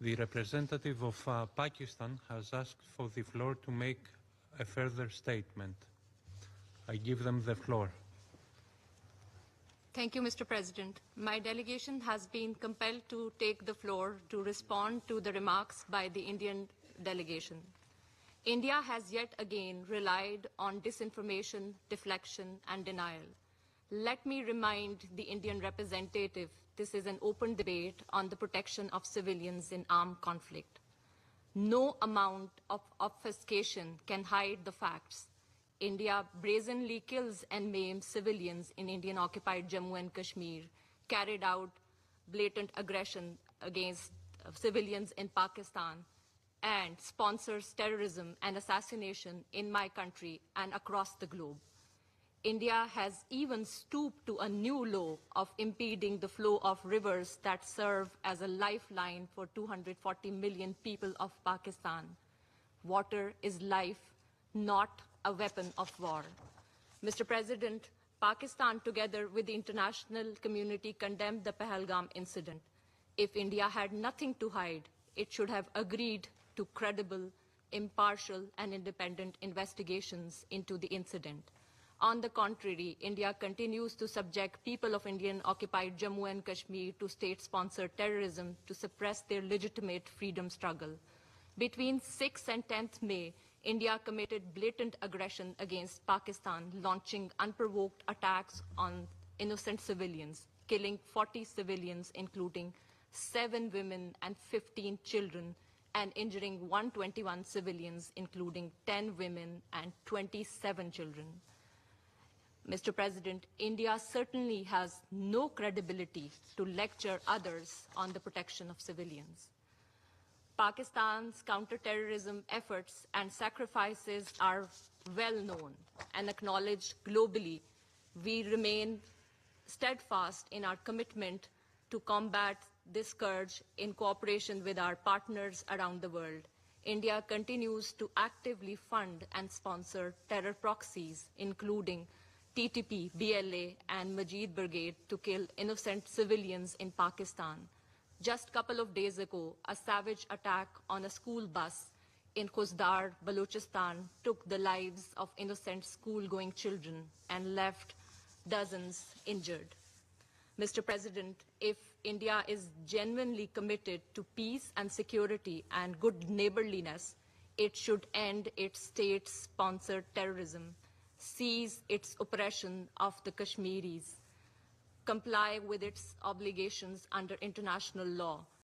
The representative of Pakistan has asked for the floor to make a further statement. I give them the floor. Thank you, Mr. President. My delegation has been compelled to take the floor to respond to the remarks by the Indian delegation. India has yet again relied on disinformation, deflection, and denial. Let me remind the Indian representative this is an open debate on the protection of civilians in armed conflict. No amount of obfuscation can hide the facts. India brazenly kills and maims civilians in Indian-occupied Jammu and Kashmir, carried out blatant aggression against civilians in Pakistan, and sponsors terrorism and assassination in my country and across the globe. India has even stooped to a new law of impeding the flow of rivers that serve as a lifeline for 240 million people of Pakistan. Water is life, not a weapon of war. Mr. President, Pakistan, together with the international community, condemned the Pahalgam incident. If India had nothing to hide, it should have agreed to credible, impartial, and independent investigations into the incident. On the contrary, India continues to subject people of Indian-occupied Jammu and Kashmir to state-sponsored terrorism to suppress their legitimate freedom struggle. Between 6th and 10th May, India committed blatant aggression against Pakistan, launching unprovoked attacks on innocent civilians, killing 40 civilians, including 7 women and 15 children, and injuring 121 civilians, including 10 women and 27 children. Mr. President, India certainly has no credibility to lecture others on the protection of civilians. Pakistan's counter-terrorism efforts and sacrifices are well known and acknowledged globally. We remain steadfast in our commitment to combat this scourge in cooperation with our partners around the world. India continues to actively fund and sponsor terror proxies, including TTP, BLA, and Majid Brigade, to kill innocent civilians in Pakistan. Just a couple of days ago, a savage attack on a school bus in Khuzdar, Balochistan, took the lives of innocent school-going children and left dozens injured. Mr. President, if India is genuinely committed to peace and security and good neighborliness, it should end its state-sponsored terrorism, cease its oppression of the Kashmiris, comply with its obligations under international law,